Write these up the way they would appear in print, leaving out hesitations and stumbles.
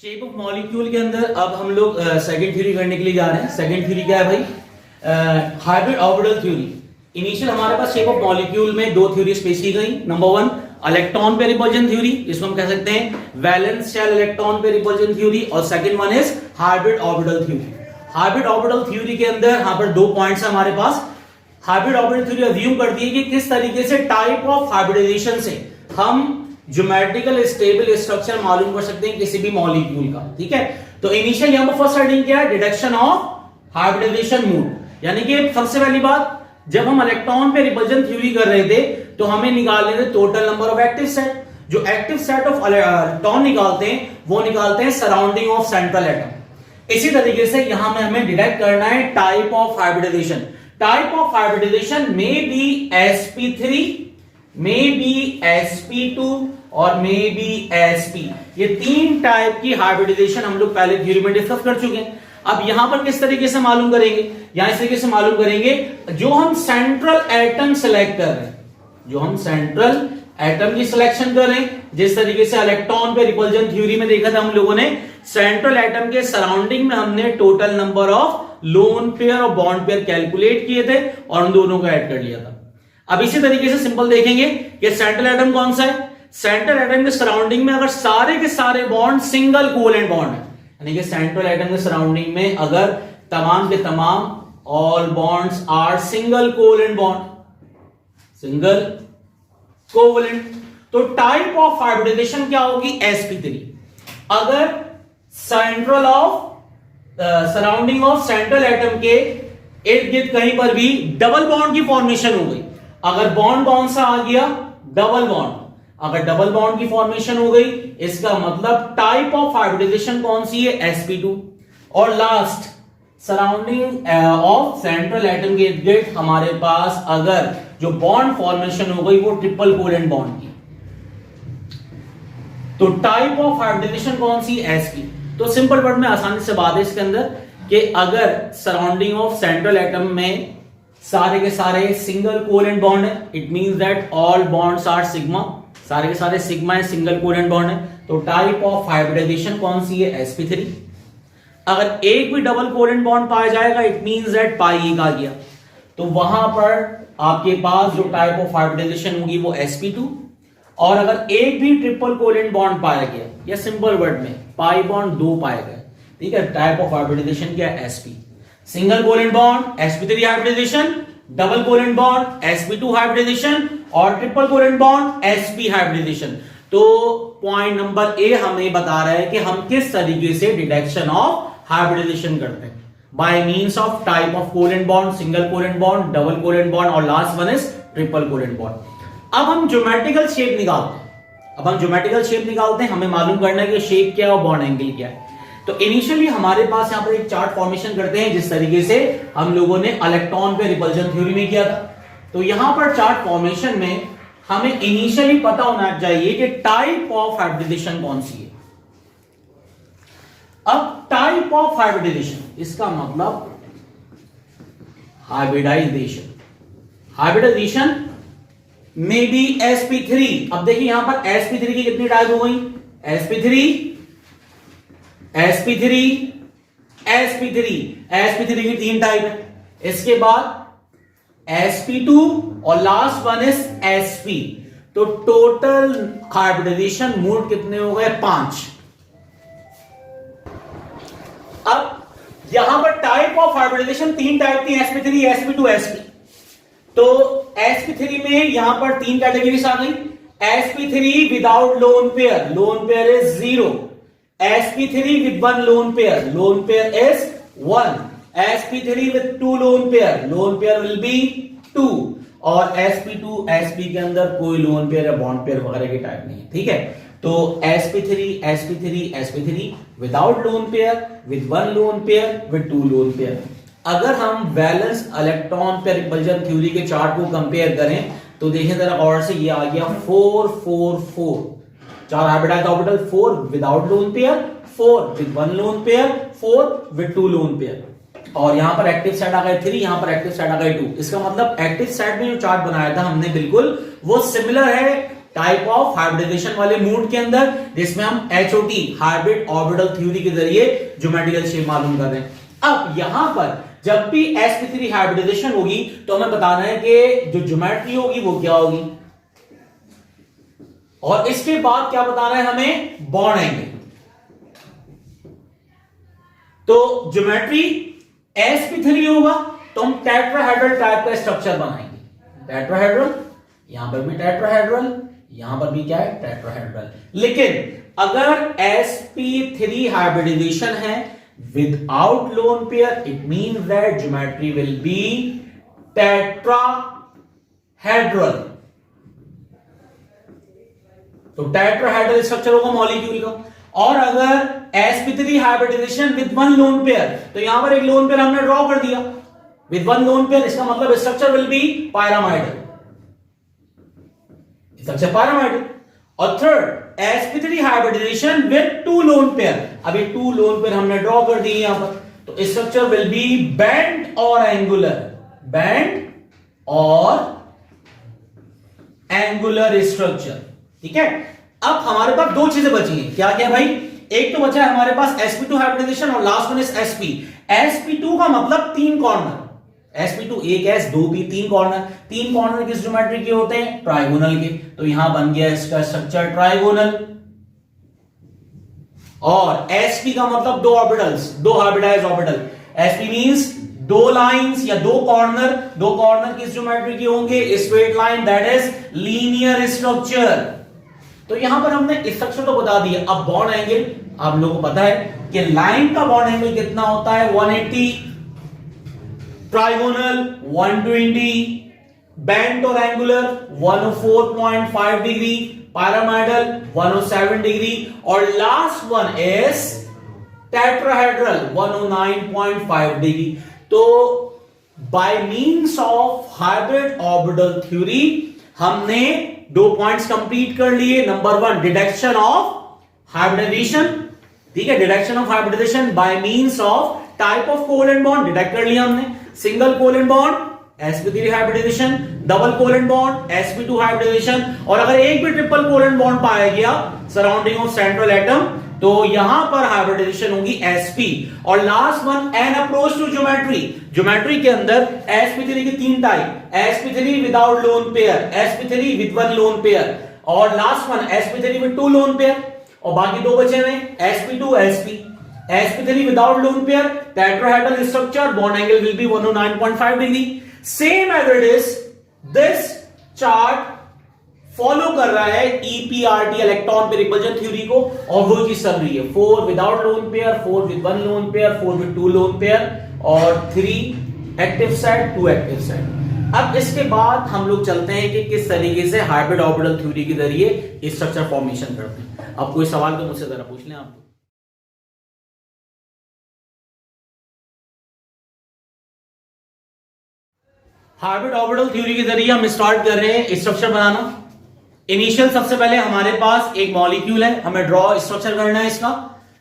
Shape of molecule के अंदर अब हम लोग सेकंड थ्योरी करने के लिए जा रहे हैं। सेकंड थ्योरी क्या है भाई? Hybrid orbital theory. इनिशियल हमारे पास शेप ऑफ मॉलिक्यूल में दो थ्योरीज पेश की गई। नंबर वन इलेक्ट्रॉन पे रिपल्जन थ्योरी, इसको हम कह सकते हैं वैलेंस शेल इलेक्ट्रॉन पे रिपल्जन थ्योरी, और second one is hybrid orbital theory. Hybrid orbital theory के अंदर यहां पर दो पॉइंट्स है हमारे पास। हाइब्रिड ऑर्बिटल थ्योरी अज्यूम करती है कि किस तरीके से टाइप ऑफ हाइब्रिडाइजेशन से हम ज्योमेट्रिकल स्टेबल स्ट्रक्चर मालूम कर सकते हैं किसी भी मॉलिक्यूल का। ठीक है, तो इनिशियल यहां पर फर्स्ट हेडिंग क्या है? Deduction of hybridization mode. यानी कि सबसे पहली बात, जब हम इलेक्ट्रॉन पे रिपल्जन थ्योरी कर रहे थे तो हमें निकालने थे total number of active set. जो एक्टिव सेट ऑफ इलेक्ट्रॉन निकालते हैं वो निकालते हैं सराउंडिंग ऑफ सेंट्रल एटम। इसी तरीके से यहां में हमें डिटेक्ट करना है type of hybridization. Type of hybridization may be sp3, may be sp2 और मे बी sp। ये तीन टाइप की हाइब्रिडाइजेशन हम लोग पहले थ्योरी में डिस्कस कर चुके हैं। अब यहां पर किस तरीके से मालूम करेंगे? यहां इस तरीके से मालूम करेंगे, जो हम सेंट्रल एटम सेलेक्ट कर रहे हैं, जो हम सेंट्रल एटम की सिलेक्शन कर रहे हैं, जिस तरीके से इलेक्ट्रॉन पे रिपल्जन थ्योरी में देखा था हम लोगों ने, सेंट्रल एटम के सराउंडिंग में हमने total number of loan pair और बॉन्ड पेयर कैलकुलेट किए थे और उन दोनों को ऐड कर लिया था। अब इसी तरीके से सिंपल देखेंगे कि सेंट्रल एटम कौन सा है। सेंट्रल एटम के सराउंडिंग में अगर सारे के सारे बॉन्ड सिंगल कोवेलेंट बॉन्ड है, यानी कि सेंट्रल एटम के सराउंडिंग में अगर तमाम के तमाम all bonds are single covalent bond, single covalent, तो टाइप ऑफ हाइब्रिडाइजेशन क्या होगी? sp3। अगर central of surrounding of central atom के इर्द गिर्द कहीं पर भी डबल बॉन्ड की फॉर्मेशन हो गई, अगर बॉन्ड कौन सा आ गया? Double bond. अगर डबल बॉन्ड की फॉर्मेशन हो गई, इसका मतलब टाइप ऑफ हाइब्रिडाइजेशन कौन सी है? sp2। और last, surrounding of central atom के इर्द गिर्द हमारे पास अगर जो बॉन्ड फॉर्मेशन हो गई वो ट्रिपल कोवेलेंट बॉन्ड की, तो टाइप ऑफ हाइब्रिडाइजेशन कौन सी? sp। तो सिंपल वर्ड में आसानी से बात है इसके अंदर कि अगर सराउंडिंग ऑफ सेंट्रल एटम में सारे के सारे सिंगल कोवेलेंट बॉन्ड है, it means that all bonds are sigma, सारे के सारे सिग्मा है, सिंगल कोवेलेंट बॉन्ड है, तो टाइप ऑफ हाइब्रिडाइजेशन कौन सी है? sp3। अगर एक भी डबल कोवेलेंट बॉन्ड पाया जाएगा, इट मींस दैट पाई एक आ गया, तो वहां पर आपके पास जो टाइप ऑफ हाइब्रिडाइजेशन होगी वो sp2। और अगर एक भी ट्रिपल कोवेलेंट बॉन्ड पाया गया, या सिंपल वर्ड में पाई बॉन्ड दो पाए गए, ठीक है, टाइप ऑफ हाइब्रिडाइजेशन क्या है? sp। Single covalent bond sp3 hybridisation, double covalent bond sp2 hybridisation, और triple covalent bond sp hybridisation. तो पॉइंट नंबर ए हमें बता रहा है कि हम किस तरीके से डिटेक्शन ऑफ हाइब्रिडाइजेशन करते हैं, by means of type of covalent bond, single covalent bond, double covalent bond, और last one is triple covalent bond. अब हम ज्योमेट्रिकल शेप निकालते हैं। हमें मालूम करना है कि शेप क्या है और बॉन्ड एंगल क्या है। तो इनिशियली हमारे पास यहां पर एक चार्ट फॉर्मेशन करते हैं, जिस तरीके से हम लोगों ने इलेक्ट्रॉन पे रिपल्जन थ्योरी में किया था। तो यहां पर चार्ट फॉर्मेशन में हमें इनिशियली पता होना चाहिए कि टाइप ऑफ हाइब्रिडाइजेशन कौन सी है। अब टाइप ऑफ हाइब्रिडाइजेशन, इसका मतलब हाइब्रिडाइजेशन मे बी sp3। अब देखिए यहां पर sp3 की कितनी टाइप हो गई? sp3 की तीन टाइप है। इसके बाद sp2 और लास्ट वन इज sp। तो टोटल हाइब्रिडाइजेशन मोड कितने हो गए? 5। अब यहां पर टाइप ऑफ हाइब्रिडाइजेशन तीन टाइप थी, sp3, sp2, sp। तो sp3 में यहां पर तीन कैटेगरीज आ गई। sp3 without lone pair is 0। sp3 with one lone pair is 1। sp3 with two lone pair will be 2। और sp2, sp के अंदर कोई लोन पेयर या बॉन्ड पेयर वगैरह की टाइप नहीं है। ठीक है, तो sp3 without lone pair, with one lone pair, with two lone pair. अगर हम वैलेंस इलेक्ट्रॉन पे रिपल्जन थ्योरी के चार्ट को कंपेयर करें तो देखें जरा और से, ये आ गया 4 4 4, चार hybridised orbital, 4 without lone pair, 4 with one lone pair, 4 with two lone pair, और यहां पर एक्टिव सेट आ गए 3, यहां पर एक्टिव सेट आ गए 2। इसका मतलब एक्टिव सेट में जो चार्ट बनाया था हमने बिल्कुल वो सिमिलर है टाइप ऑफ हाइब्रिडाइजेशन वाले मूड के अंदर, जिसमें हम HOT हाइब्रिड ऑर्बिटल थ्योरी के जरिए ज्योमेट्रिकल शेप मालूम कर रहे हैं। अब यहां पर जब भी sp3 हाइब्रिडाइजेशन होगी तो हमें बताना है कि जो ज्योमेट्री होगी वो क्या होगी, और इसके बाद क्या बताना है हमें, बॉन्ड एंगल। तो ज्योमेट्री sp3 होगा तो हम टेट्राहेड्रल टाइप का स्ट्रक्चर बनाएंगे। टेट्राहेड्रल, यहां पर भी टेट्राहेड्रल, यहां पर भी क्या है, टेट्राहेड्रल। लेकिन अगर sp3 हाइब्रिडाइजेशन है without lone pair, it means that geometry will be tetrahedral। तो टेट्राहेड्रल स्ट्रक्चर होगा मॉलिक्यूल का। और अगर sp3 hybridization with one lone pair, तो यहां पर एक लोन पेयर हमने ड्रॉ कर दिया विद वन लोन पेयर, इसका मतलब structure will be pyramidal, structure pyramidal। और third sp3 hybridization with two lone pair, अभी टू लोन पेयर हमने ड्रॉ कर दी यहां पर, तो स्ट्रक्चर विल बी बेंड और एंगुलर, बेंड और एंगुलर स्ट्रक्चर। ठीक है, अब हमारे पास दो चीजें बची हैं, क्या क्या भाई, एक तो बचा है हमारे पास sp2 हाइब्रिडाइजेशन और last one is sp। sp2 का मतलब तीन कॉर्नर, sp2 एक s दो b, तीन कॉर्नर। तीन कॉर्नर किस ज्योमेट्री के होते हैं, ट्राइगोनल के। तो यहां बन गया इसका स्ट्रक्चर ट्राइगोनल। और sp का मतलब दो ऑर्बिटल्स, दो हाइब्रिडाइज्ड ऑर्बिटल। sp मींस दो लाइंस या दो कॉर्नर। दो कॉर्नर किस ज्योमेट्री के होंगे, straight line, that is linear structure. तो यहां पर हमने स्ट्रक्चर तो बता दिया। अब बॉन्ड एंगल, आप लोगों को पता है कि लाइन का बॉन्ड एंगल कितना होता है, 180, ट्राइगोनल 120, बेंट और एंगुलर 104.5 डिग्री, pyramidal 107 डिग्री, और last one is tetrahedral 109.5 degree. तो by means of hybrid orbital theory हमने दो पॉइंट्स कंप्लीट कर लिए। Number one, deduction of hybridisation. ठीक है, deduction of hybridisation by means of type of covalent bond deduct कर लिया हमने। Single covalent bond sp3 hybridisation, double covalent bond sp2 hybridisation, और अगर एक भी ट्रिपल कोवेलेंट बॉन्ड पाया गया सराउंडिंग ऑफ सेंट्रल एटम तो यहां पर हाइब्रिडाइजेशन होगी sp। और last one, an approach to geometry. Geometry के अंदर sp3 की तीन type, sp3 without lone pair, sp3 with one lone pair, और last one sp3 with two lone pair, और बाकी दो बचे हुए sp2 sp। sp3 without lone pair, tetrahedral structure, bond angle will be 109.5 degree. Same as it is, this chart follow कर रहा है EPRT electron पे रिपल्जन थ्योरी को, और वो चीज चल रही है 4 without lone pair, 4 with one lone pair, 4 with two lone pair, और 3 एक्टिव साइड, 2 एक्टिव साइड। अब इसके बाद हम लोग चलते हैं कि किस तरीके से हाइब्रिड ऑर्बिटल थ्योरी के जरिए स्ट्रक्चर फॉर्मेशन करते हैं। अब कोई सवाल तो मुझसे जरा पूछ लें आप। हाइब्रिड ऑर्बिटल थ्योरी के जरिए हम स्टार्ट कर रहे हैं स्ट्रक्चर बनाना। इनिशियल सबसे पहले हमारे पास एक मॉलिक्यूल है, हमें ड्रॉ स्ट्रक्चर करना है इसका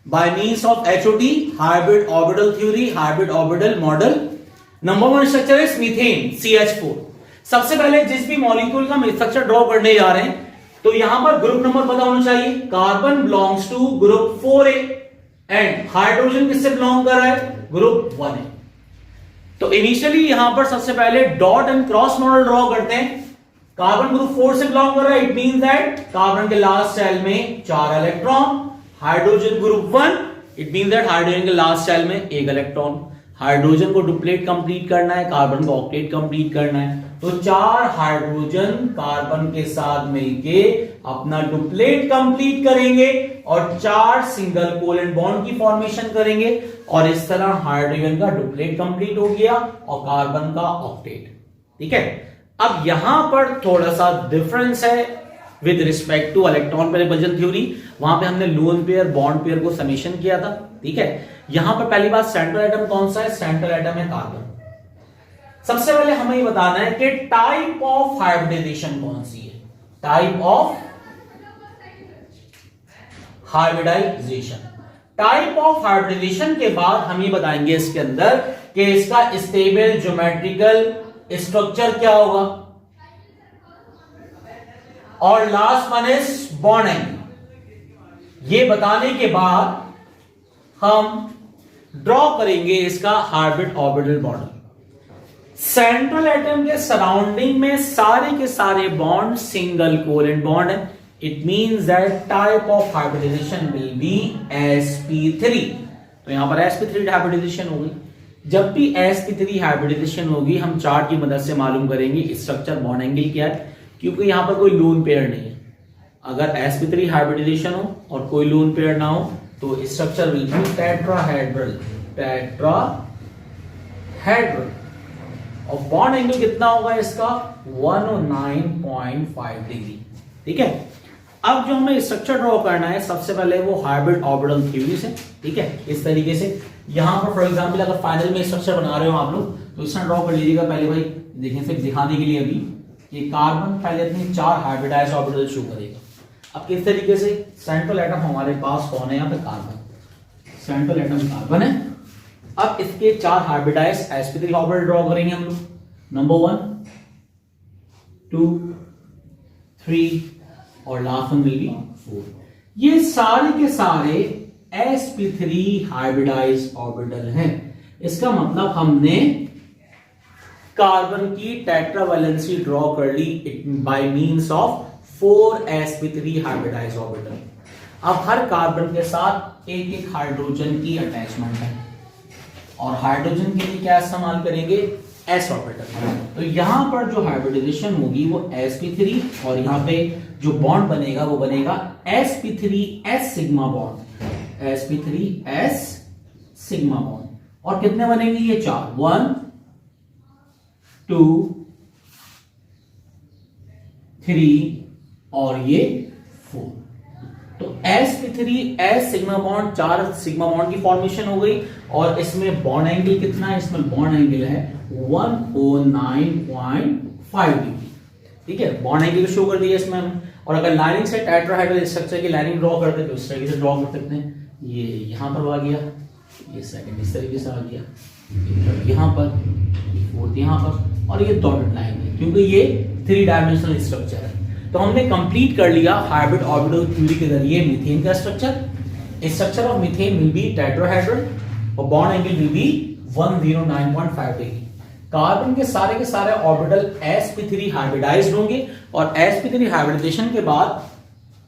bye means of HOT hybrid orbital theory, hybrid orbital model. Number one structure है मीथेन CH4। सबसे पहले जिस भी मॉलिक्यूल का हम स्ट्रक्चर ड्रॉ करने जा रहे हैं तो यहां पर ग्रुप नंबर पता होना चाहिए। Carbon belongs to group 4A and hydrogen किससे बिलोंग कर रहा है, ग्रुप 1A। तो इनिशियली यहां पर सबसे पहले dot and cross model draw करते हैं। कार्बन ग्रुप 4 से बिलोंग कर रहा है, इट मींस दैट कार्बन के लास्ट शेल में 4 electron. Hydrogen group 1, it means that hydrogen के लास्ट शेल में 1 इलेक्ट्रॉन। हाइड्रोजन को डुप्लेट कंप्लीट करना है, कार्बन को ऑक्टेट कंप्लीट करना है, तो 4 हाइड्रोजन कार्बन के साथ मिलके अपना डुप्लेट कंप्लीट करेंगे और 4 सिंगल कोवेलेंट बॉन्ड की फॉर्मेशन करेंगे, और इस तरह हाइड्रोजन का डुप्लेट कंप्लीट हो गया और कार्बन का ऑक्टेट। ठीक है, अब यहां पर थोड़ा सा डिफरेंस है with respect two electron pair repulsion theory. वहां पे हमने लोन पेयर बॉन्ड पेयर को समेशन किया था। ठीक है, यहां पर पहली बात, सेंट्रल एटम कौन सा है, सेंट्रल एटम है कार्बन। सबसे पहले हमें ये बताना है कि टाइप ऑफ हाइब्रिडाइजेशन कौन सी है, type of hybridization. Type of hybridization के बाद हम ये बताएंगे इसके अंदर कि इसका स्टेबल ज्योमेट्रिकल स्ट्रक्चर क्या होगा। और last one is bond angle. ये बताने के बाद हम ड्रॉ करेंगे इसका hybrid orbital model. Central atom के सराउंडिंग में सारे के सारे बॉन्ड सिंगल कोवेलेंट बॉन्ड है। It means that type of hybridization will be sp3। तो यहां पर sp3 हाइब्रिडाइजेशन होगी। जब भी sp3 हाइब्रिडाइजेशन होगी हम चार्ट की मदद से मालूम करेंगे स्ट्रक्चर बॉन्ड एंगल क्या है, क्योंकि यहां पर कोई लोन पेयर नहीं है। अगर sp3 हाइब्रिडाइजेशन हो और कोई लोन पेयर ना हो तो स्ट्रक्चर विल बी टेट्राहेड्रल। और बॉन्ड एंगल कितना होगा इसका 109.5 डिग्री। ठीक है, अब जो हमें स्ट्रक्चर ड्रॉ करना है सबसे पहले वो हाइब्रिड ऑर्बिटल थ्योरी से। ठीक है, इस तरीके से यहां पर फॉर एग्जांपल अगर फाइनल में स्ट्रक्चर बना रहे हो आप लोग तो इस तरह ड्रॉ कर लीजिएगा। पहले भाई देखें सिर्फ दिखाने के लिए अभी ये कार्बन पहले अपने 4 हाइब्रिडाइज ऑर्बिटल शो करेगा। अब किस तरीके से सेंट्रल एटम हमारे पास कौन है, यहाँ पे कार्बन, सेंट्रल एटम कार्बन है। अब इसके 4 हाइब्रिडाइज sp3 ऑर्बिटल ड्रॉ करेंगे हम लोग। नंबर 1 2 3 और लास्ट वन विल बी 4। ये सारे के सारे sp3 हाइब्रिडाइज ऑर्बिटल हैं। इसका मतलब हमने कार्बन की टेट्रावैलेंसी ड्रॉ कर ली by means of 4 sp3 hybridise orbital. अब हर कार्बन के साथ एक एक हाइड्रोजन की अटैचमेंट है और हाइड्रोजन के लिए क्या इस्तेमाल करेंगे, s ऑर्बिटल। तो यहां पर जो हाइब्रिडाइजेशन होगी वो sp3 और यहां पे जो बॉन्ड बनेगा वो बनेगा sp3s sigma bond, sp3s sigma bond. और कितने बनेंगे ये 4, 1 2 3 और ये 4। तो sp3s sigma bond 4 sigma bond की फॉर्मेशन हो गई। और इसमें बॉन्ड एंगल कितना है, इसमें बॉन्ड एंगल है 109.5 डिग्री। ठीक है, बॉन्ड एंगल शो कर दिया इसमें हम। और अगर लाइनिंग से टेट्राहेड्रल स्ट्रक्चर की लाइनिंग ड्रॉ करते तो इस तरीके से ड्रॉ कर सकते हैं। ये यहां पर आ गया, ये सेकंड इस तरीके से आ गया, यहां पर, फोर्थ यहां पर, और ये डॉटेड लाइन है क्योंकि ये 3 डायमेंशनल स्ट्रक्चर है। तो हमने कंप्लीट कर लिया हाइब्रिड ऑर्बिटल थ्योरी के जरिए मीथेन का structure of methane will be tetrahedral और bond angle will be 109.5 degree. Carbon के सारे ऑर्बिटल sp3 हाइब्रिडाइज्ड होंगे और sp3 हाइब्रिडाइजेशन के बाद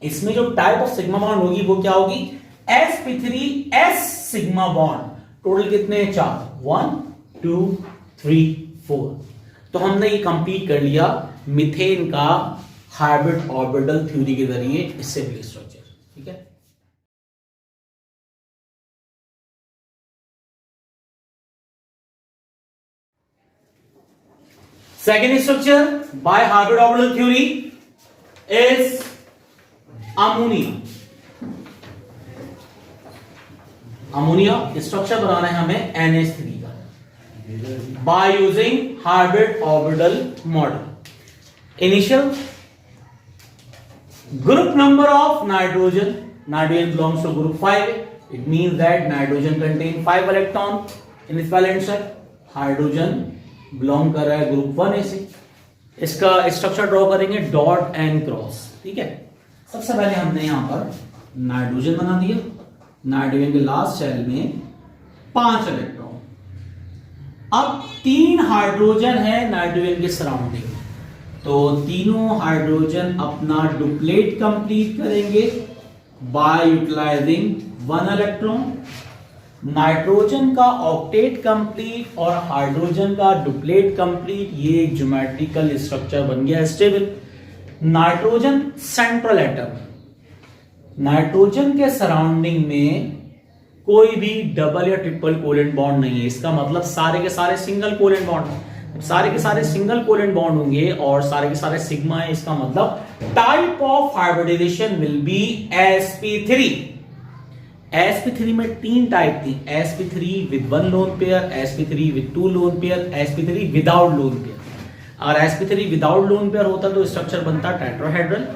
इसमें जो टाइप ऑफ सिग्मा बॉन्ड होगी वो क्या होगी, sp3s सिग्मा बॉन्ड। टोटल कितने हैं 4, 1 2 3 4। तो हमने ये कंप्लीट कर लिया मीथेन का हाइब्रिड ऑर्बिटल थ्योरी के जरिए स्टेबल स्ट्रक्चर। ठीक है, second structure by hybrid orbital theory is ammonia. Ammonia structure बनाना है हमें NH3 का by using hybrid orbital model. Initial group number of nitrogen belongs to group 5. It means that nitrogen contain 5 electron in its valence shell. Hydrogen belong कर रहा है group 1 से। इसका structure draw करेंगे डॉट एंड क्रॉस। ठीक है, सबसे पहले हमने यहां पर नाइट्रोजन बना दिया। नाइट्रोजन के लास्ट शेल में 5 इलेक्ट्रॉन। अब 3 हाइड्रोजन है नाइट्रोजन के सराउंडिंग, तो तीनों हाइड्रोजन अपना डुप्लेट कंप्लीट करेंगे बाय यूटिलाइजिंग 1 इलेक्ट्रॉन। नाइट्रोजन का ऑक्टेट कंप्लीट और हाइड्रोजन का डुप्लेट कंप्लीट, ये एक ज्योमेट्रिकल स्ट्रक्चर बन गया stable. Nitrogen central atom, nitrogen के सराउंडिंग में कोई भी डबल या ट्रिपल कोवेलेंट बॉन्ड नहीं है। इसका मतलब सारे के सारे सिंगल कोवेलेंट बॉन्ड है। सारे के सारे सिंगल कोवेलेंट बॉन्ड होंगे और सारे के सारे सिग्मा है। इसका मतलब type of hybridization will be sp3। sp3 में 3 टाइप थी, sp3 with 1 lone pair, sp3 with 2 lone pair, sp3 without lone pair. अगर sp3 विदाउट लोन पेयर होता तो स्ट्रक्चर बनता टेट्राहेड्रल।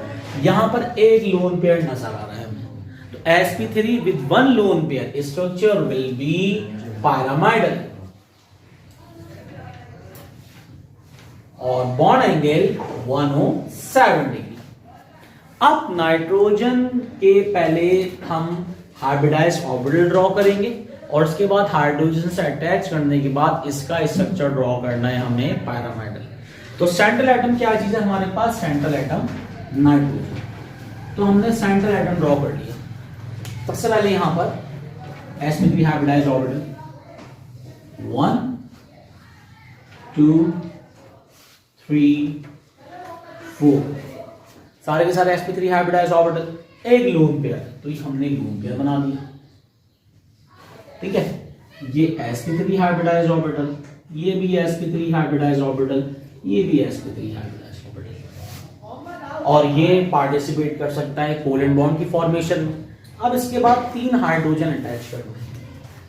यहां पर एक लोन पेयर नजर आ रहा है हमें, तो sp3 with 1 lone pair structure will be pyramidal और बॉन्ड एंगल 107 डिग्री। अब नाइट्रोजन के पहले हम हाइब्रिडाइज्ड ऑर्बिटल ड्रॉ करेंगे और उसके बाद हाइड्रोजन से अटैच करने के बाद इसका स्ट्रक्चर ड्रॉ करना है हमें पैरामाइडल। तो सेंट्रल एटम क्या चीज है हमारे पास? Central atom nitrogen. तो हमने सेंट्रल एटम ड्रॉ कर लिया। सबसे पहले यहां पर sp3 हाइब्रिडाइज्ड ऑर्बिटल 1 2 3 4 सारे के सारे sp3 हाइब्रिडाइज्ड ऑर्बिटल, एक लोन पेयर, तो ये हमने लोन पेयर बना दिया। ठीक है, ये sp3 हाइब्रिडाइज्ड ऑर्बिटल, ये भी sp3 हाइब्रिडाइज्ड ऑर्बिटल, ये भी sp3 हाइब्रिडाइज्ड ऑर्बिटल, और ये पार्टिसिपेट कर सकता है कोवेलेंट बॉन्ड की फॉर्मेशन में। अब इसके बाद 3 हाइड्रोजन अटैच करना है।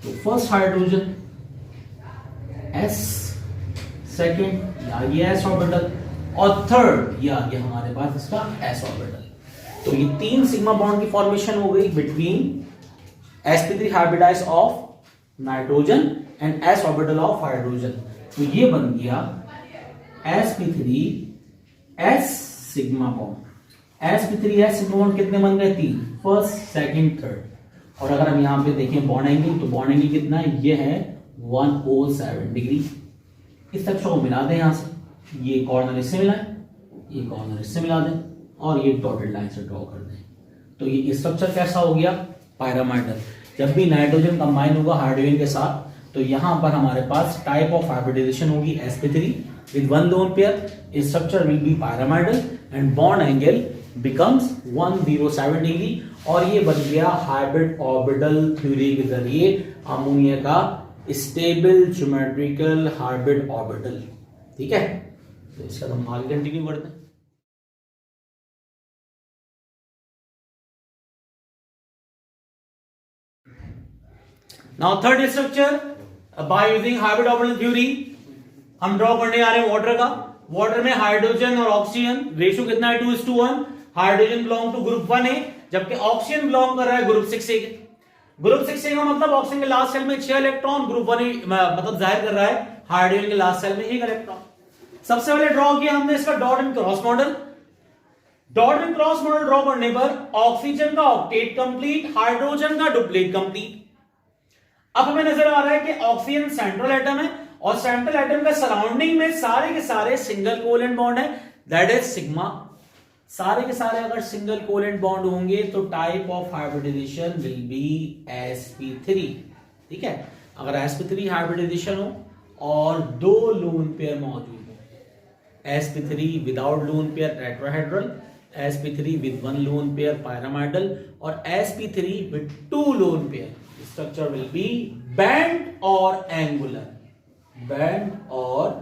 तो फर्स्ट हाइड्रोजन s, सेकेंड या ये s ऑर्बिटल, और थर्ड या ये हमारे पास इसका s ऑर्बिटल। तो ये 3 सिग्मा बॉन्ड की फॉर्मेशन हो गई between sp3 hybridized of nitrogen and s orbital of hydrogen. तो ये बन गया sp3 s sigma bond. sp3 s sigma bond कितने बन गए? 3, फर्स्ट सेकंड थर्ड। और अगर हम यहां पे देखें बॉन्ड एंगल, तो बॉन्ड एंगल कितना है? ये है 107 डिग्री। इस स्ट्रक्चर को मिला दें यहां से, ये कॉर्नर इससे मिलाएं, ये कॉर्नर इससे मिला दें और ये डॉटेड लाइन से ड्रॉ कर दें। तो ये स्ट्रक्चर कैसा हो गया? पैरामाइडल। जब भी नाइट्रोजन कंबाइन होगा हाइड्रोजन के साथ, तो यहां पर हमारे पास टाइप ऑफ हाइब्रिडाइजेशन होगी sp3 with 1 lone pair. Structure will be pyramidal and bond angle becomes 107 degree, और ये बन गया हाइब्रिड ऑर्बिटल थ्योरी के जरिए अमोनिया का स्टेबल ज्योमेट्रिकल हाइब्रिड ऑर्बिटल। ठीक है, तो इसका हम आगे कंटिन्यू करते हैं। Now third structure by using hybrid orbital theory हम ड्रॉ करने आ रहे हैं वाटर का। वाटर में हाइड्रोजन और ऑक्सीजन रेशियो कितना है? 2:1। हाइड्रोजन बिलोंग टू ग्रुप 1 है, जबकि ऑक्सीजन बिलोंग कर रहा है ग्रुप 6 के। ग्रुप 6 का मतलब ऑक्सीजन के लास्ट सेल में 6 इलेक्ट्रॉन, ग्रुप 1 मतलब जाहिर कर रहा है हाइड्रोजन के लास्ट सेल में 1 इलेक्ट्रॉन। सबसे पहले ड्रॉ किया हमने इसका dot and cross model. Dot and cross model draw करने पर ऑक्सीजन का ऑक्टेट कंप्लीट, हाइड्रोजन का डुप्लेट कंप्लीट। अब हमें नजर आ रहा है कि ऑक्सीजन सेंट्रल एटम है और सेंट्रल एटम के सराउंडिंग में सारे के सारे सिंगल कोवेलेंट बॉन्ड है, दैट इज सिग्मा। सारे के सारे अगर सिंगल कोवेलेंट बॉन्ड होंगे तो type of hybridization will be sp3। ठीक है, अगर sp3 हाइब्रिडाइजेशन हो और 2 लोन पेयर मौजूद हो, sp3 without lone pair tetrahedral, sp3 with 1 lone pair pyramidal, और sp3 with 2 lone pair, structure will be band or angular, band or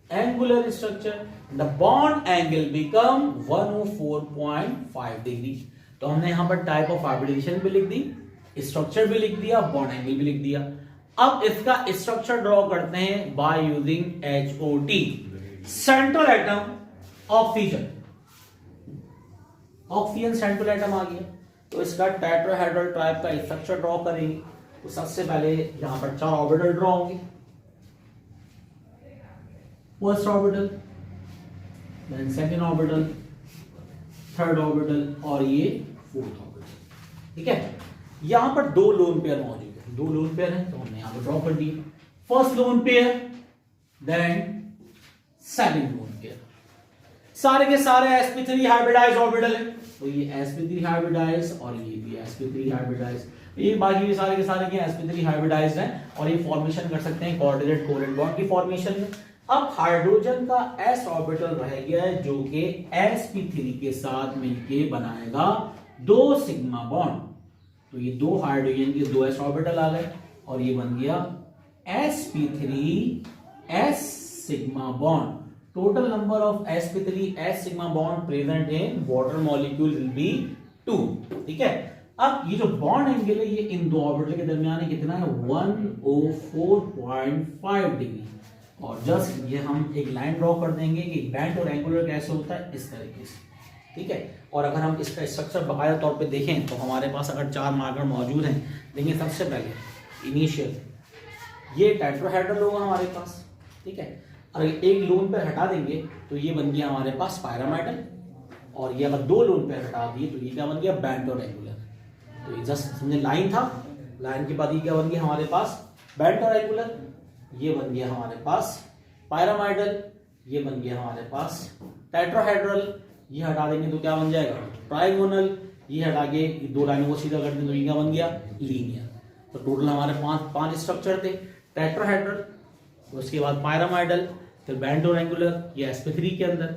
angular structure. The bond angle become 104.5 degree. तो हमने यहां पर type of hybridisation भी लिख दी, structure भी लिख दिया, बॉन्ड एंगल भी लिख दिया। अब इसका स्ट्रक्चर ड्रॉ करते हैं by using HOT, central atom oxygen. Oxygen central atom आ गया, तो इसका टेट्राहेड्रल टाइप का स्ट्रक्चर ड्रॉ करेंगे। तो सबसे पहले यहां पर 4 ऑर्बिटल ड्रॉ होंगे। First orbital, then second orbital, third orbital और ये फोर्थ ऑर्बिटल। ठीक है, यहां पर 2 लोन पेयर मौजूद है, 2 लोन पेयर है, तो हमने यहां पर ड्रॉ कर दिए। First lone pair, then second lone pair. सारे के सारे sp3 हाइब्रिडाइज्ड ऑर्बिटल है, तो ये sp3 हाइब्रिडाइज्ड और ये भी sp3 हाइब्रिडाइज्ड। ये बाकी भी सारे के सारे के sp3 हाइब्रिडाइज्ड हैं और ये फॉर्मेशन कर सकते हैं कोऑर्डिनेट कोवेलेंट बॉन्ड की फॉर्मेशन में। अब हाइड्रोजन का s ऑर्बिटल रह गया है जो कि sp3 के साथ मिलके बनाएगा 2 सिग्मा बॉन्ड। तो ये 2 हाइड्रोजन के 2 s ऑर्बिटल आ गए और ये बन गया sp3 s sigma bond. Total number of sp3 s sigma bond present in water molecule will be 2। ठीक है, अब ये जो बॉन्ड एंगल है ये इन 2 ऑर्बिटल के दरमियान कितना है? 104.5 डिग्री। और जस्ट ये हम एक लाइन ड्रॉ कर देंगे कि बैंड और एंगुलर कैसे होता है, इस तरीके से। ठीक है, और अगर हम इसका स्ट्रक्चर बाकायदा तौर पे देखें तो हमारे पास अगर 4 मार्कर मौजूद हैं, देखिए सबसे पहले इनिशियल ये टेट्राहेड्रल होगा हमारे पास। ठीक है, अगर एक लोन पर हटा देंगे तो ये बन गया हमारे पास पैरामाइडल, और ये अगर दो लोन पेयर हटा दिए तो ये क्या बन गया, बेंट और एंगुलर। तो ये जस्ट समझे लाइन था, लाइन के बाद ये क्या बन गया हमारे पास, बेंट और एंगुलर। ये बन गया हमारे पास पायरामाइडल, ये बन गया हमारे पास टेट्राहेड्रल। ये हटा देंगे तो क्या बन जाएगा, ट्राइगोनल। ये हटा के दो लाइनों को सीधा कर देंगे तो ये क्या बन गया, लीनियर। तो टोटल हमारे पांच स्ट्रक्चर थे, टेट्राहेड्रल, उसके बाद पायरामाइडल, फिर बेंट और एंगुलर, ये sp3 के अंदर,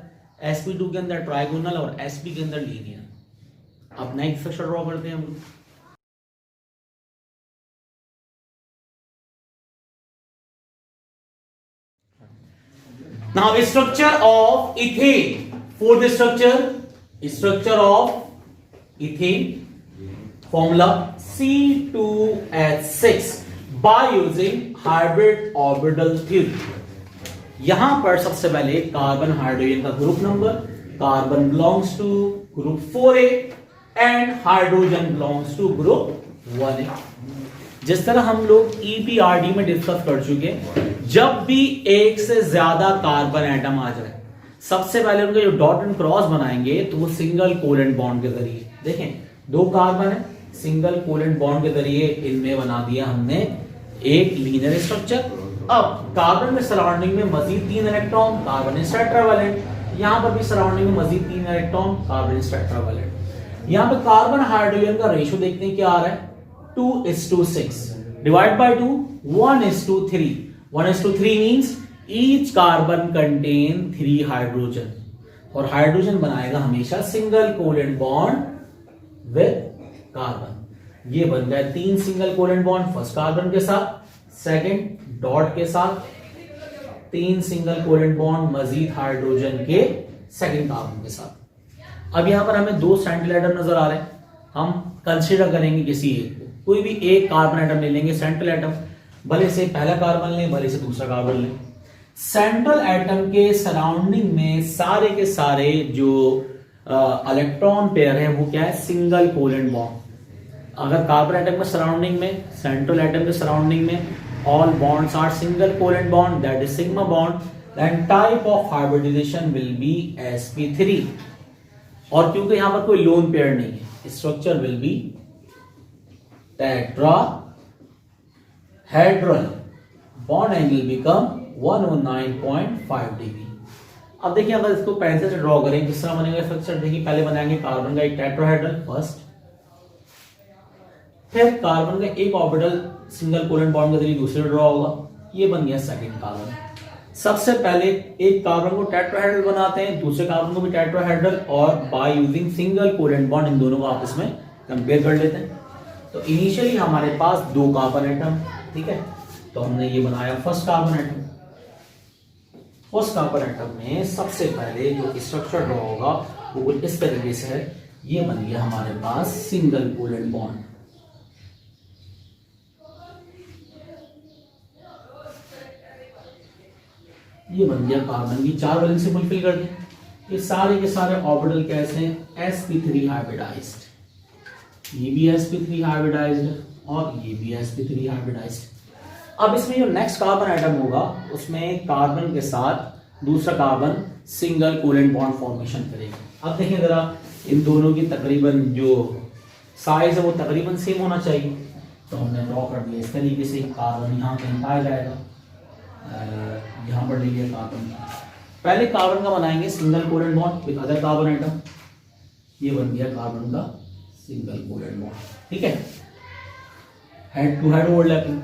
sp2 के अंदर ट्राइगोनल और sp के अंदर लीनियर। अब नेक्स्ट स्ट्रक्चर ड्रॉ करते हैं हम लोग। Now structure of ethane. Fourth structure of ethane, formula C2H6 by using hybrid orbital theory. यहां पर सबसे पहले कार्बन हाइड्रोजन का group number, carbon belongs to group 4A and hydrogen belongs to group 1A। जिस तरह हम लोग EPRD में डिस्कस कर चुके, जब भी एक से ज्यादा कार्बन एटम आ जाए सबसे पहले उनका जो डॉट एंड क्रॉस बनाएंगे तो वो सिंगल कोवेलेंट बॉन्ड के जरिए, देखें दो कार्बन है, सिंगल कोवेलेंट बॉन्ड के जरिए इनमें बना दिया हमने एक लीनियर स्ट्रक्चर। अब कार्बन में सराउंडिंग में मजीद 3 इलेक्ट्रॉन, कार्बन इज टेट्रावैलेंट, यहां पर भी सराउंडिंग में मजीद 3 इलेक्ट्रॉन, कार्बन इज टेट्रावैलेंट। यहां पे कार्बन हाइड्रोजन का रेशियो देखते हैं क्या आ रहा है, 2:6 divide by 2 1:3। 1:3 means each carbon contain 3 hydrogen, और हाइड्रोजन बनाएगा हमेशा single covalent bond with carbon. ये बन गया 3 single covalent bond first carbon के साथ, सेकंड डॉट के साथ, 3 सिंगल कोवेलेंट बॉन्ड मजीद हाइड्रोजन के सेकंड कार्बन के साथ। अब यहां पर हमें 2 सेंट्रल एटम नजर आ रहे हैं, हम कंसीडर करेंगे किसी एक को, कोई भी एक कार्बन एटम ले लेंगे सेंट्रल एटम, भले से पहला कार्बन लें भले से दूसरा कार्बन लें। सेंट्रल एटम के सराउंडिंग में सारे के सारे जो इलेक्ट्रॉन पेयर है वो क्या है, सिंगल कोवेलेंट बॉन्ड। अगर कार्बन एटम के सराउंडिंग में, सेंट्रल एटम के सराउंडिंग में all bonds are single covalent bond, that is sigma bond, then type of hybridization will be sp3। और क्योंकि यहां पर कोई लोन पेयर नहीं है, structure will be tetrahedral, bond angle become 109.5 degree. अब देखिए अगर इसको पेंसिल से ड्रॉ करें किस तरह बनेगा स्ट्रक्चर, देखिए पहले बनाएंगे कार्बन का एक टेट्राहेड्रल फर्स्ट, फिर कार्बन का एक ऑर्बिटल सिंगल कोवेलेंट बॉन्ड के जरिए दूसरे ड्रॉ होगा, ये बन गया सेकंड कार्बन। सबसे पहले एक कार्बन को टेट्राहेड्रल बनाते हैं, दूसरे कार्बन को भी टेट्राहेड्रल, और by using single covalent bond in दोनों को आपस में कंपेयर कर लेते हैं। तो इनिशियली हमारे पास 2 कार्बन एटम, ठीक है, तो हमने ये बनाया first carbon atom. First carbon atom में सबसे पहले जो स्ट्रक्चर ड्रॉ होगा वो कुछ इस तरीके से है, ये बन गया हमारे पास सिंगल कोवेलेंट बॉन्ड। ये बन गया कार्बन की 4 वैलेंसी फुलफिल कर दी। ये सारे के सारे ऑर्बिटल कैसे हैं, sp3 हाइब्रिडाइज्ड, ये भी sp3 हाइब्रिडाइज्ड और ये भी sp3 हाइब्रिडाइज्ड। अब इसमें जो नेक्स्ट कार्बन एटम होगा उसमें कार्बन के साथ दूसरा carbon single covalent bond formation करेगा। अब देखिए जरा इन दोनों की तकरीबन जो साइज है वो तकरीबन सेम होना चाहिए, तो हमने ड्रॉ कर दिया इस तरीके से। कार्बन यहाँ कहीं पाया जाएगा, यहाँ पर ले लिया कार्बन। पहले कार्बन का बनाएंगे single covalent bond with other carbon atom, ये बन गया कार्बन का सिंगल कोवेलेंट बॉन्ड, ठीक है, head to head overlapping.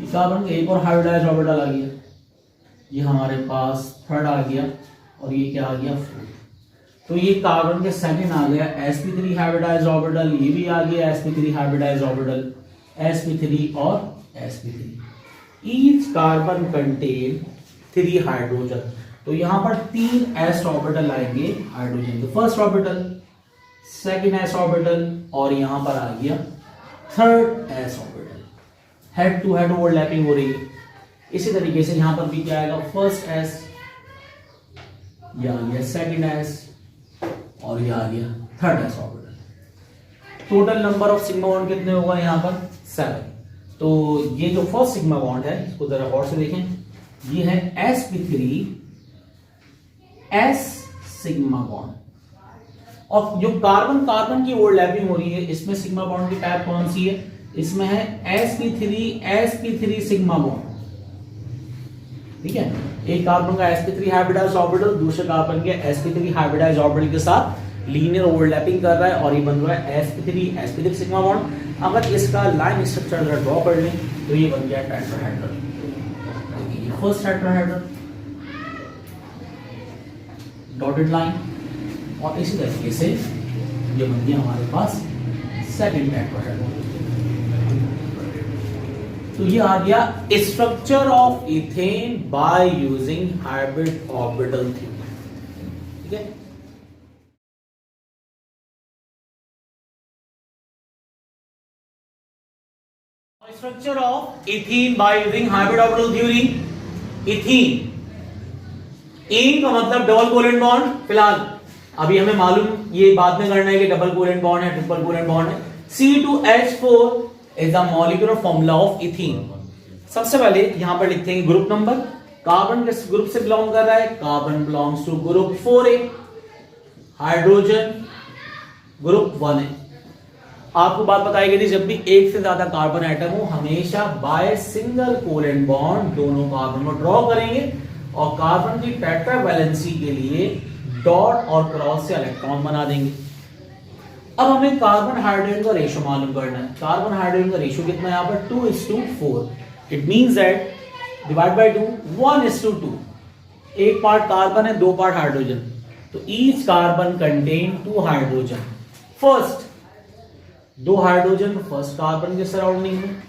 Carbon का एक और हाइब्रिडाइज्ड ऑर्बिटल आ गया, ये हमारे पास थर्ड आ गया, और ये क्या आ गया फोर्थ। तो ये कार्बन के सेकंड आ गया sp3 हाइब्रिडाइज्ड ऑर्बिटल, ये भी आ गया sp3 हाइब्रिडाइज्ड ऑर्बिटल, sp3 और sp3। Each carbon contain 3 hydrogen, तो यहां पर 3 s ऑर्बिटल आएंगे हाइड्रोजन के, first orbital, second s orbital, और यहां पर आ गया third s orbital. Head to head overlapping हो रही है। इसी तरीके से यहां पर भी क्या आएगा, फर्स्ट s, यह आ गया सेकंड s, और यह आ गया third s orbital. Total number of sigma bond कितने होगा यहाँ पर, 7। तो ये जो फर्स्ट सिग्मा बॉन्ड है इसको जरा गौर से देखें, ये है sp3 s सिग्मा बॉन्ड, और जो कार्बन कार्बन की ओवरलैपिंग हो रही है, इसमें सिग्मा बॉन्ड की टाइप कौन सी है? इसमें है sp3 सिग्मा बॉन्ड। ठीक है, एक कार्बन का sp3 हाइब्रिडाइज्ड ऑर्बिटल दूसरे कार्बन के sp3 हाइब्रिडाइज्ड ऑर्बिटल के साथ लीनियर ओवरलैपिंग कर रहा है और ये बन रहा है sp3 सिग्मा बॉन्ड। अगर इसका लाइन स्ट्रक्चर ड्रॉ कर लें तो ये बन गया टेट्राहेड्रल। ये फर्स्ट टेट्राहेड्रल डॉटेड लाइन, और इसी तरीके से ये बन गया हमारे पास सेकंड टेट्राहेड्रल। तो ये आ गया structure of ethane by using hybrid orbital theory. ठीक है, structure of ethene by using hybrid orbital theory. Ethene, इन का मतलब डबल कोवेलेंट बॉन्ड, फिलहाल अभी हमें मालूम ये बाद में करना है कि डबल कोवेलेंट बॉन्ड है, ट्रिपल कोवेलेंट बॉन्ड है। C2H4 is the molecular formula of ethene. सबसे पहले यहां पर लिखते हैं ग्रुप नंबर। कार्बन किस ग्रुप से बिलोंग कर रहा है? Carbon belongs to group 4A, hydrogen group 1A। आपको बात बताई गई थी, जब भी एक से ज्यादा कार्बन एटम हो हमेशा बाय सिंगल कोवेलेंट बॉन्ड दोनों कार्बन को ड्रॉ करेंगे और कार्बन की टेट्रावैलेंसी के लिए डॉट और क्रॉस से इलेक्ट्रॉन बना देंगे। अब हमें कार्बन हाइड्रोजन का रेशियो मालूम करना है। कार्बन हाइड्रोजन का रेशियो कितना है? यहाँ पर 2:4। It means that divide by 2 1:2। एक पार्ट कार्बन है, दो पार्ट हाइड्रोजन, तो each carbon contain 2 hydrogen. First 2 hydrogen first carbon के सराउंडिंग में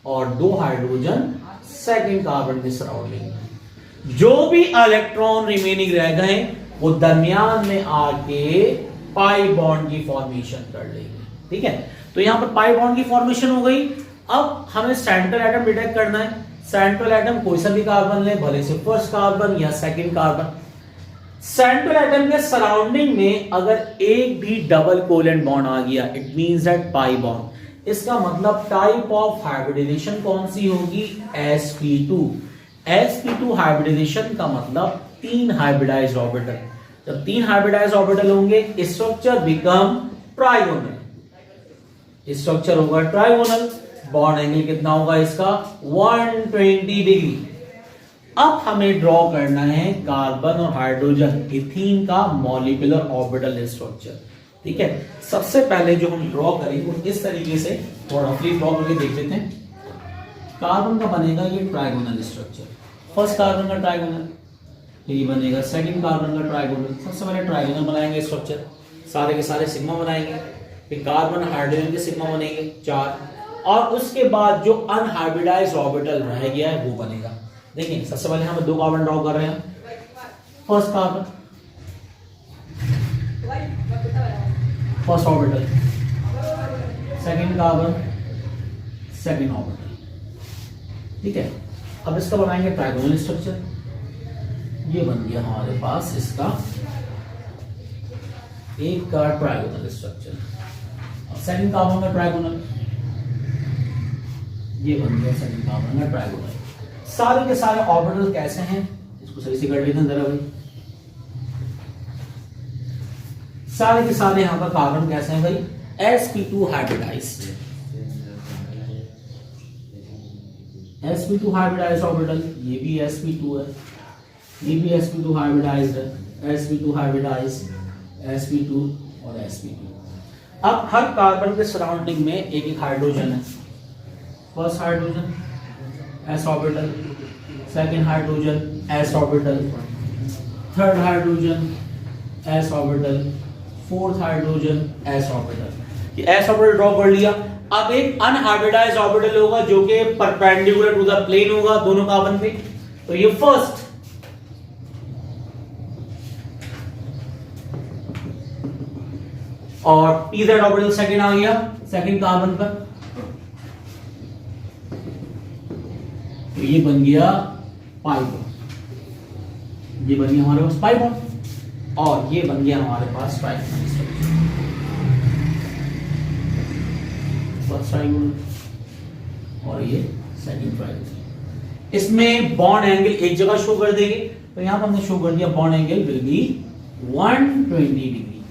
और 2 हाइड्रोजन सेकंड कार्बन के सराउंडिंग में। जो भी इलेक्ट्रॉन रिमेनिंग रह गए वो दरमियान में आके पाई बॉन्ड की फॉर्मेशन कर लेंगे। ठीक है, तो यहां पर पाई बॉन्ड की फॉर्मेशन हो गई। अब हमें सेंट्रल एटम डिटेक्ट करना है। सेंट्रल एटम कोई सा भी कार्बन ले, भले से फर्स्ट कार्बन या सेकंड कार्बन। सेंट्रल एटम के सराउंडिंग में अगर एक भी डबल कोवेलेंट बॉन्ड आ गया, it means that pi bond. इसका मतलब टाइप ऑफ हाइब्रिडाइजेशन कौन सी होगी? sp2। sp2 हाइब्रिडाइजेशन का मतलब 3 हाइब्रिडाइज्ड ऑर्बिटल। जब 3 हाइब्रिडाइज्ड ऑर्बिटल होंगे स्ट्रक्चर बिकम ट्राइगोनल। स्ट्रक्चर होगा ट्राइगोनल। बॉन्ड एंगल कितना होगा इसका? 120 डिग्री। अब हमें ड्रॉ करना है कार्बन और हाइड्रोजन इथीन का मॉलिक्यूलर ऑर्बिटल स्ट्रक्चर। ठीक है, सबसे पहले जो हम ड्रॉ करेंगे वो इस तरीके से थोड़ा फ्री ड्रॉ करके देख लेते हैं। कार्बन का बनेगा ये ट्राइगोनल स्ट्रक्चर। फर्स्ट कार्बन का ट्राइगोनल, ये बनेगा सेकंड कार्बन का ट्राइगोनल। सबसे पहले ट्राइगोनल बनाएंगे स्ट्रक्चर, सारे के सारे सिग्मा बनाएंगे, फिर कार्बन हाइड्रोजन के सिग्मा बनेंगे 4, और उसके बाद जो अनहाइब्रिडाइज्ड ऑर्बिटल रह गया है वो बनेगा। देखिए सबसे पहले हम 2 कार्बन ड्रॉ कर रहे हैं। First carbon first orbital, second carbon second orbital. ठीक है, अब इसका बनाएंगे ट्राइगोनल स्ट्रक्चर। ये बन गया हमारे पास इसका एक का ट्राइगोनल स्ट्रक्चर। अब सेकंड कार्बन का ट्राइगोनल, ये बन गया सेकंड कार्बन का ट्राइगोनल। सारे के सारे ऑर्बिटल कैसे हैं इसको सही से कर लेते हैं जरा भाई। सारे के सारे यहां पर कार्बन कैसे हैं भाई? sp2 hybridised. sp2 hybridised orbital, ये भी sp2 है, ये भी sp2 हाइब्रिडाइज्ड है, sp2 हाइब्रिडाइज्ड, sp2 और sp2। अब हर कार्बन के सराउंडिंग में एक एक हाइड्रोजन है। First hydrogen s orbital, second hydrogen s orbital, third hydrogen s orbital, fourth hydrogen s orbital. ये s ऑर्बिटल ड्रॉ कर लिया। अब एक अनहाइब्रिडाइज्ड ऑर्बिटल होगा जो कि परपेंडिकुलर टू द प्लेन होगा दोनों कार्बन पे, तो ये फर्स्ट, और pz ऑर्बिटल सेकंड आ गया सेकंड कार्बन पर, तो ये बन गया पाई बॉन्ड। ये बन गया हमारे पास पाई बॉन्ड और ये बन गया हमारे पास ट्राइगोनल स्ट्रक्चर। फर्स्ट ट्राइगोनल और ये सेकंड ट्राइगोनल। इसमें बॉन्ड एंगल एक जगह शो कर देंगे, तो यहां पर हमने शो कर दिया bond angle will be 120 degree.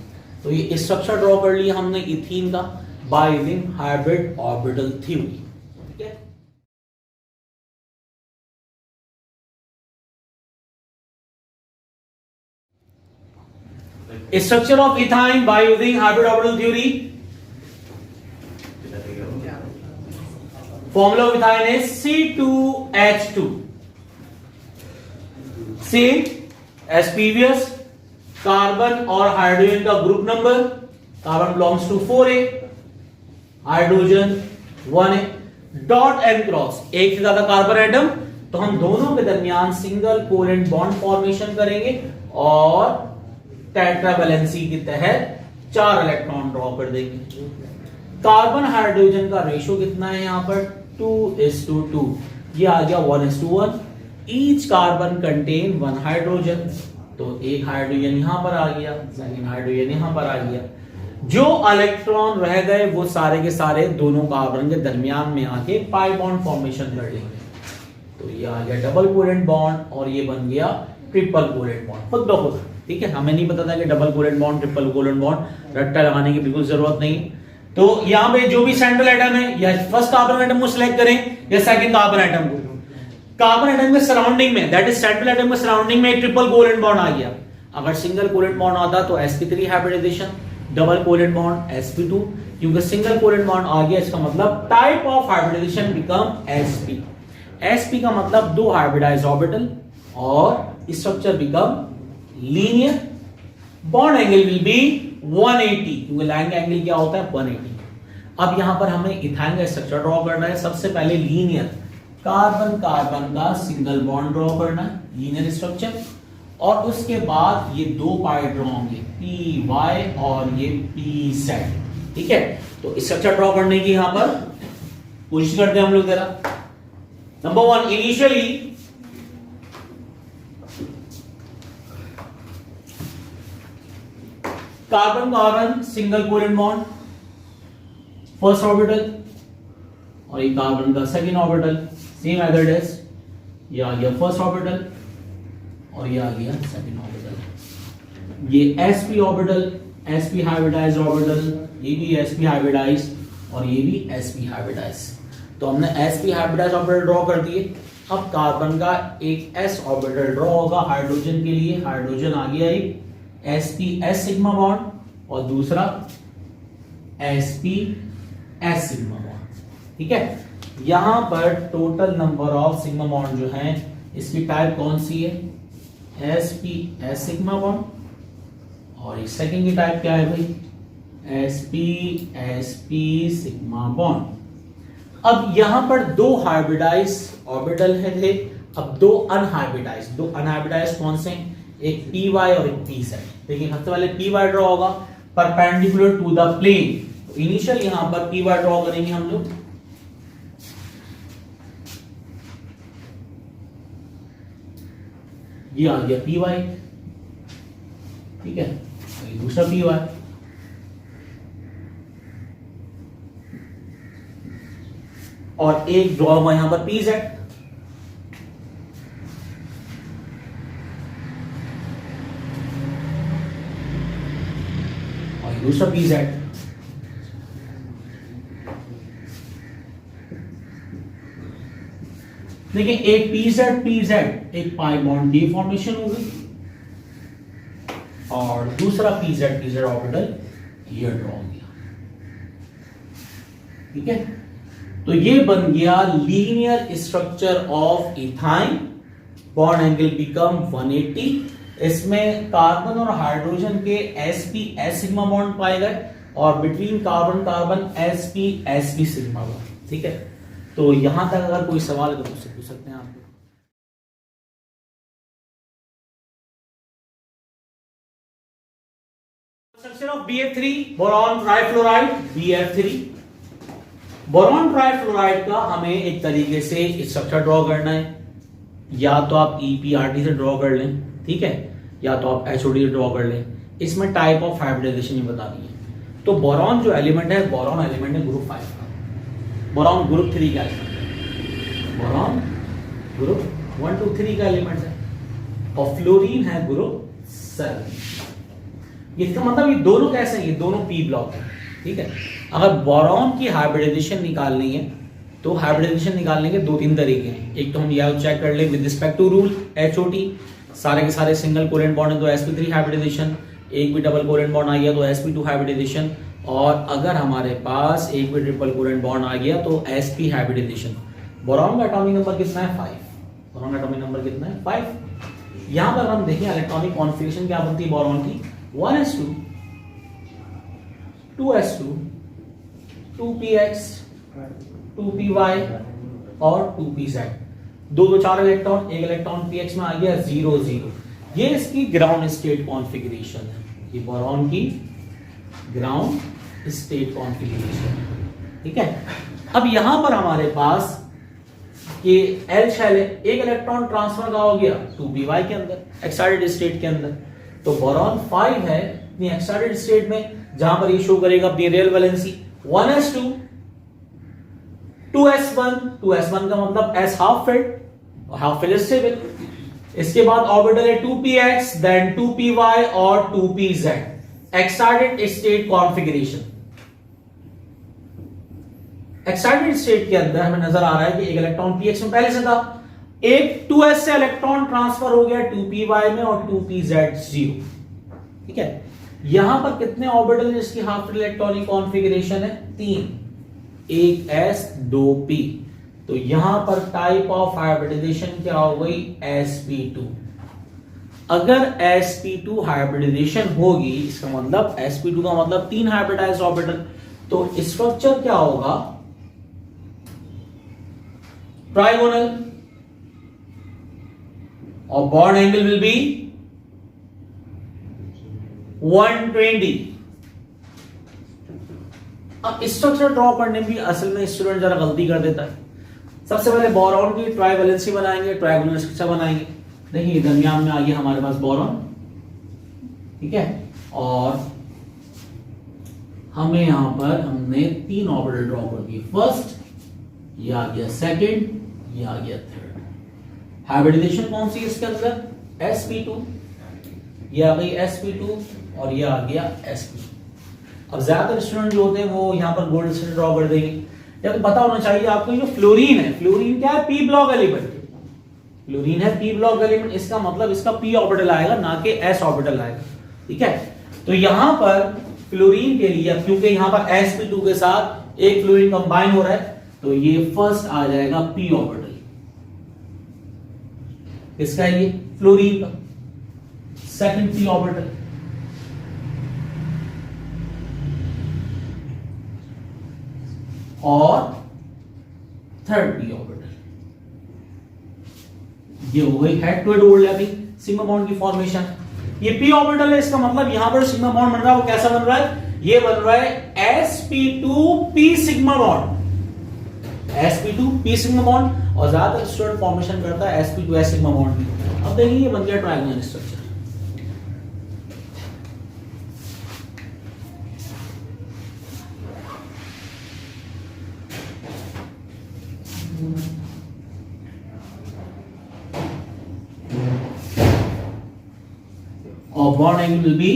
तो ये स्ट्रक्चर ड्रॉ कर लिया हमने इथीन का by using hybrid orbital theory. ठीक है, structure of ethyne by using hybrid orbital theory. Formula of ethyne is C2H2, same as previous. Carbon और हाइड्रोजन का group number, carbon belongs to 4a, hydrogen 1a। Dot and cross, एक से ज्यादा carbon atom, तो हम दोनों के दरमियान सिंगल कोवेलेंट बॉन्ड फॉर्मेशन करेंगे और टेट्रावैलेंसी के तहत 4 इलेक्ट्रॉन ड्रॉ कर देंगे। कार्बन हाइड्रोजन का रेशो कितना है यहाँ पर 2:2, ये आ गया 1:1। ईच कार्बन कंटेन 1 हाइड्रोजन, तो एक हाइड्रोजन यहां पर आ गया, सेकंड हाइड्रोजन यहां पर आ गया। जो इलेक्ट्रॉन रह गए वो सारे के सारे दोनों कार्बन के दरमियान में आके पाई बॉन्ड फॉर्मेशन कर लेंगे। तो ये आ गया डबल कोवेलेंट बॉन्ड और ये बन गया ट्रिपल कोवेलेंट बॉन्ड खुद ब खुद। ठीक है, हमें नहीं पता था कि double covalent bond triple covalent bond, रट्टा लगाने की बिल्कुल जरूरत नहीं। तो यहां पे जो भी सेंट्रल एटम है, या फर्स्ट कार्बन एटम को सिलेक्ट करें या सेकंड कार्बन एटम को। कार्बन एटम के सराउंडिंग में, दैट इज सेंट्रल एटम के सराउंडिंग में एक ट्रिपल कोवेलेंट बॉन्ड आ गया। अगर सिंगल कोवेलेंट बॉन्ड आता तो sp3 hybridisation, double covalent bond sp2। क्योंकि सिंगल कोवेलेंट बॉन्ड आ गया, इसका मतलब type of hybridization become sp। sp का मतलब 2 हाइब्रिडाइज्ड ऑर्बिटल और structure become linear. Bond angle will be 180, क्योंकि लाइन एंगल क्या होता है 180। अब यहां पर हमें इथाइन का स्ट्रक्चर ड्रॉ करना है। सबसे पहले लीनियर कार्बन कार्बन का सिंगल बॉन्ड ड्रॉ करना है, लीनियर स्ट्रक्चर। और उसके बाद ये 2 पाई ड्रॉ होंगे, py और ये pz। ठीक है, तो स्ट्रक्चर ड्रॉ करने की यहां पर कोशिश करते हैं हम लोग जरा। Number 1, initially carbon carbon single covalent bond first orbital, और ये कार्बन का second orbital same as it is. ये आ गया फर्स्ट ऑर्बिटल और ये आ गया सेकंड ऑर्बिटल। ये sp orbital, sp hybridized orbital, ये भी sp हाइब्रिडाइज्ड और ये भी sp हाइब्रिडाइज्ड। तो हमने sp हाइब्रिडाइज्ड ऑर्बिटल ड्रॉ कर दिए। अब कार्बन का एक s ऑर्बिटल ड्रॉ होगा हाइड्रोजन के लिए। हाइड्रोजन आ गया एक sp s सिग्मा बॉन्ड और दूसरा sp s सिग्मा बॉन्ड। ठीक है, यहां पर total number of sigma bond जो है, इसकी टाइप कौन सी है sp s सिग्मा बॉन्ड, और इस सेकंड की टाइप क्या है भाई sp sp सिग्मा बॉन्ड। अब यहां पर 2 हाइब्रिडाइज्ड ऑर्बिटल है थे, अब 2 अनहाइब्रिडाइज्ड कौन से, एक py और एक pz। देखिए सबसे पहले py ड्रॉ होगा परपेंडिकुलर टू द प्लेन। तो इनिशियल यहां पर py ड्रॉ करेंगे हम लोग। ये आ गया py, ठीक है, ये दूसरा py और एक ड्रॉ हुआ यहां पर pz और दूसरा pz। देखिए एक pz एक पाई बॉन्ड डी फॉर्मेशन हो गई और दूसरा pz ऑर्बिटल ये ड्रॉ हो गया। ठीक है, तो ये बन गया linear structure of ethyne. Bond angle become 180। इसमें कार्बन और हाइड्रोजन के sp s सिग्मा बॉन्ड पाए गए और between carbon carbon sp sp sigma bond. ठीक है, तो यहां तक अगर कोई सवाल है तो मुझसे पूछ सकते हैं आप। Structure of BF3 boron trifluoride BF3। Boron trifluoride का हमें एक तरीके से स्ट्रक्चर ड्रॉ करना है, या तो आप EPRT से ड्रॉ कर लें, ठीक है, या तो आप HOD से ड्रॉ कर लें। इसमें टाइप ऑफ हाइब्रिडाइजेशन ये बता दी है। तो बोरॉन जो एलिमेंट है, बोरॉन एलिमेंट है ग्रुप 5 का, बोरॉन ग्रुप 3 का एलिमेंट है, बोरॉन ग्रुप 1 2 3 का एलिमेंट है और फ्लोरीन है ग्रुप 7। इसका मतलब ये दोनों कैसे हैं, ये दोनों p ब्लॉक है, ठीक है। अगर बोरॉन की हाइब्रिडाइजेशन निकालनी है तो हाइब्रिडाइजेशन निकालने के दो तीन तरीके हैं। एक तो हम यह चेक कर ले with respect to rule HOT, सारे के सारे सिंगल कोवेलेंट बॉन्ड है तो sp3 हाइब्रिडाइजेशन, एक भी डबल कोवेलेंट बॉन्ड आ गया तो sp2 हाइब्रिडाइजेशन, और अगर हमारे पास एक भी ट्रिपल कोवेलेंट बॉन्ड आ गया तो sp हाइब्रिडाइजेशन। बोरॉन का एटॉमिक नंबर कितना है 5, बोरॉन का एटॉमिक नंबर कितना है 5। यहां पर हम देखें इलेक्ट्रॉनिक कॉन्फ़िगरेशन क्या बनती है बोरॉन की, 1s2 2s2 2px 2py और 2pz, दो दो चार इलेक्ट्रॉन, एक इलेक्ट्रॉन px में आ गया 0 0। ये इसकी ग्राउंड स्टेट कॉन्फ़िगरेशन है, ये बोरॉन की ग्राउंड स्टेट कॉन्फ़िगरेशन है, ठीक है। अब यहां पर हमारे पास ये L शेल है, एक इलेक्ट्रॉन ट्रांसफर का हो गया 2py के अंदर एक्साइटेड स्टेट के अंदर, तो बोरॉन 5 है अपनी एक्साइटेड स्टेट में, जहां पर ये शो करेगा अपनी real valency 1s2 2s1, 2s1 का मतलब s half filled, half filled stable. इसके बाद ऑर्बिटल है 2px, देन 2py और 2pz, excited state configuration. Excited state के अंदर हमें नजर आ रहा है कि एक इलेक्ट्रॉन px में पहले से था, एक 2s से इलेक्ट्रॉन ट्रांसफर हो गया 2py में और 2pz 0, ठीक है। यहां पर कितने ऑर्बिटल जिसकी हाफ फिल्ड इलेक्ट्रॉनिक कॉन्फ़िगरेशन है 3, एक s 2p, तो यहां पर टाइप ऑफ हाइब्रिडाइजेशन क्या हो गई sp2। अगर sp2 हाइब्रिडाइजेशन होगी, इसका मतलब sp2 का मतलब 3 हाइब्रिडाइज्ड ऑर्बिटल, तो स्ट्रक्चर क्या होगा ट्राइगोनल, और बॉन्ड एंगल विल बी 120। अब स्ट्रक्चर ड्रॉ करने में भी असल में स्टूडेंट जरा गलती कर देता है। सबसे पहले बोरॉन की ट्राइवैलेंसी बनाएंगे, ट्रायगोनल स्ट्रक्चर बनाएंगे। देखिए दरमियान में आ गया हमारे पास बोरॉन, ठीक है, और हमें यहां पर हमने 3 ऑर्बिटल ड्रॉ कर दिए, फर्स्ट, ये आ गया सेकंड, ये आ गया थर्ड। हाइब्रिडाइजेशन कौन सी इसके अंदर sp2, ये आ गई sp2 और ये आ गया sp2। अब ज्यादातर स्टूडेंट जो होते हैं वो यहां पर गोल्ड से ड्रॉ कर देंगे। जब पता होना चाहिए आपको जो फ्लोरीन है, फ्लोरीन क्या है p ब्लॉक एलिमेंट, फ्लोरीन है p ब्लॉक एलिमेंट, इसका मतलब इसका p ऑर्बिटल आएगा ना कि s ऑर्बिटल आएगा, ठीक है। तो यहां पर फ्लोरीन के लिए क्योंकि यहां पर sp2 के साथ एक फ्लोरीन कंबाइन हो रहा है तो ये फर्स्ट आ जाएगा p ऑर्बिटल, इसका ये फ्लोरीन का सेकंड p ऑर्बिटल, और थर्ड p ऑर्बिटल। ये हो गई head to head overlapping sigma bond की फॉर्मेशन। ये p ऑर्बिटल है, इसका मतलब यहां पर सिग्मा बॉन्ड बन रहा है, वो कैसा बन रहा है, ये बन रहा है sp2 p sigma bond, sp2 p sigma bond, और ज्यादातर स्टूडेंट फॉर्मेशन करता है sp2 s सिग्मा बॉन्ड की। अब देखिए ये बन गया ट्रायंगल स्ट्रक्चर। और बॉन्ड एंगल विल बी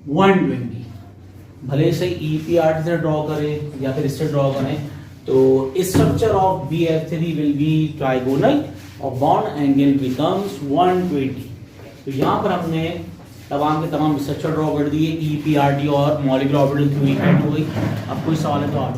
120। भले से EPR से ड्रॉ करें या फिर इससे ड्रॉ करें, तो structure of BF3 will be trigonal और बॉन्ड एंगल बिकम्स 120। तो यहां पर हमने तमाम के तमाम स्ट्रक्चर ड्रॉ कर दिए, EPRD और मॉलिक्यूलर ऑर्बिटल थ्योरी एड हो गई। अब कोई सवाल है तो आप